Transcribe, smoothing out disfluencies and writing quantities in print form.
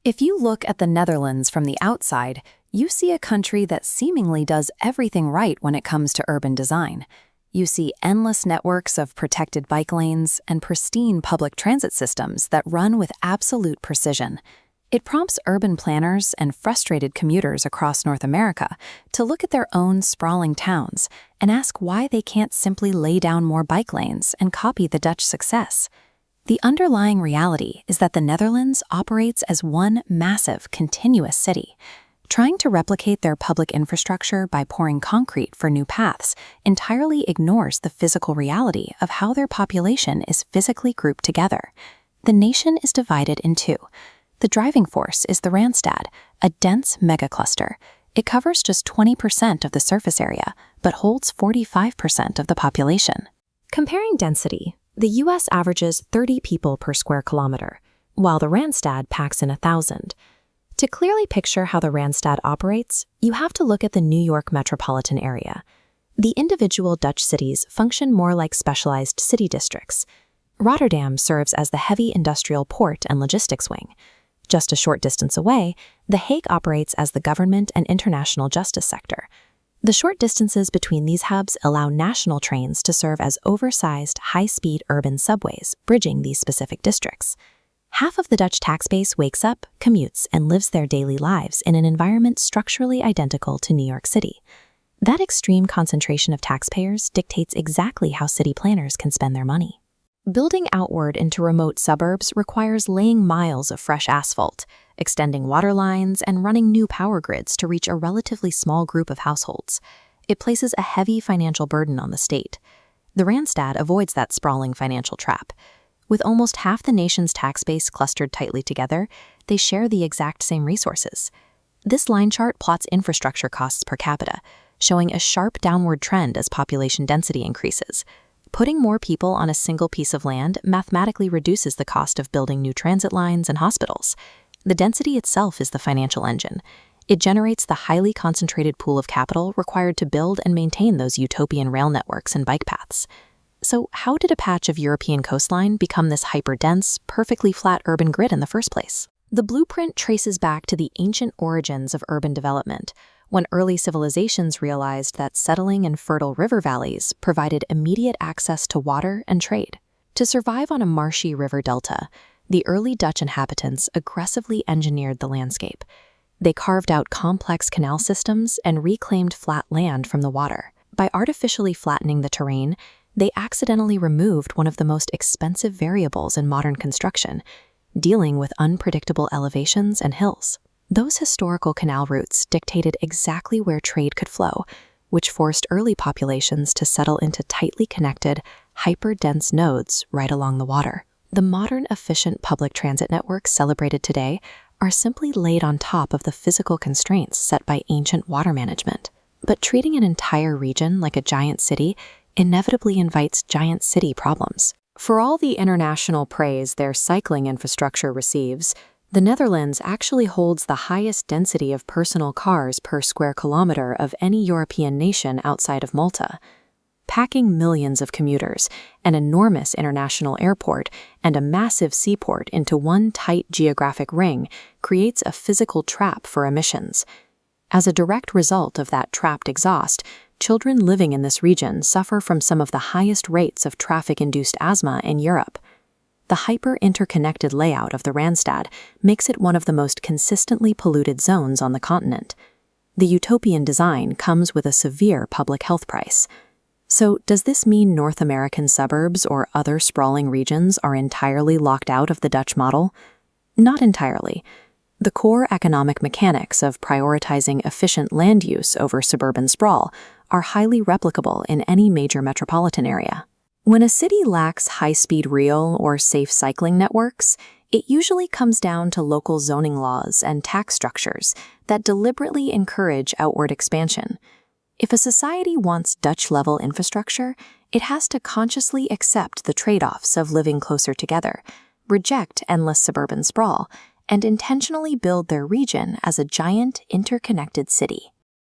If you look at the Netherlands from the outside, you see a country that seemingly does everything right when it comes to urban design. You see endless networks of protected bike lanes and pristine public transit systems that run with absolute precision. It prompts urban planners and frustrated commuters across North America to look at their own sprawling towns and ask why they can't simply lay down more bike lanes and copy the Dutch success. The underlying reality is that the Netherlands operates as one massive, continuous city. Trying to replicate their public infrastructure by pouring concrete for new paths entirely ignores the physical reality of how their population is physically grouped together. The nation is divided in two. The driving force is the Randstad, a dense megacluster. It covers just 20% of the surface area, but holds 45% of the population. Comparing density, the U.S. averages 30 people per square kilometer, while the Randstad packs in 1,000. To clearly picture how the Randstad operates, you have to look at the New York metropolitan area. The individual Dutch cities function more like specialized city districts. Rotterdam serves as the heavy industrial port and logistics wing. Just a short distance away, The Hague operates as the government and international justice sector. The short distances between these hubs allow national trains to serve as oversized, high-speed urban subways, bridging these specific districts. Half of the Dutch tax base wakes up, commutes, and lives their daily lives in an environment structurally identical to New York City. That extreme concentration of taxpayers dictates exactly how city planners can spend their money. Building outward into remote suburbs requires laying miles of fresh asphalt, extending water lines, and running new power grids to reach a relatively small group of households. It places a heavy financial burden on the state. The Randstad avoids that sprawling financial trap. With almost half the nation's tax base clustered tightly together, they share the exact same resources. This line chart plots infrastructure costs per capita, showing a sharp downward trend as population density increases. Putting more people on a single piece of land mathematically reduces the cost of building new transit lines and hospitals. The density itself is the financial engine. It generates the highly concentrated pool of capital required to build and maintain those utopian rail networks and bike paths. So how did a patch of European coastline become this hyper-dense, perfectly flat urban grid in the first place? The blueprint traces back to the ancient origins of urban development, when early civilizations realized that settling in fertile river valleys provided immediate access to water and trade. To survive on a marshy river delta, the early Dutch inhabitants aggressively engineered the landscape. They carved out complex canal systems and reclaimed flat land from the water. By artificially flattening the terrain, they accidentally removed one of the most expensive variables in modern construction, dealing with unpredictable elevations and hills. Those historical canal routes dictated exactly where trade could flow, which forced early populations to settle into tightly connected, hyper-dense nodes right along the water. The modern, efficient public transit networks celebrated today are simply laid on top of the physical constraints set by ancient water management. But treating an entire region like a giant city inevitably invites giant city problems. For all the international praise their cycling infrastructure receives, the Netherlands actually holds the highest density of personal cars per square kilometer of any European nation outside of Malta. Packing millions of commuters, an enormous international airport, and a massive seaport into one tight geographic ring creates a physical trap for emissions. As a direct result of that trapped exhaust, children living in this region suffer from some of the highest rates of traffic-induced asthma in Europe. The hyper-interconnected layout of the Randstad makes it one of the most consistently polluted zones on the continent. The utopian design comes with a severe public health price. So, does this mean North American suburbs or other sprawling regions are entirely locked out of the Dutch model? Not entirely. The core economic mechanics of prioritizing efficient land use over suburban sprawl are highly replicable in any major metropolitan area. When a city lacks high-speed rail or safe cycling networks, it usually comes down to local zoning laws and tax structures that deliberately encourage outward expansion. If a society wants Dutch-level infrastructure, it has to consciously accept the trade-offs of living closer together, reject endless suburban sprawl, and intentionally build their region as a giant, interconnected city.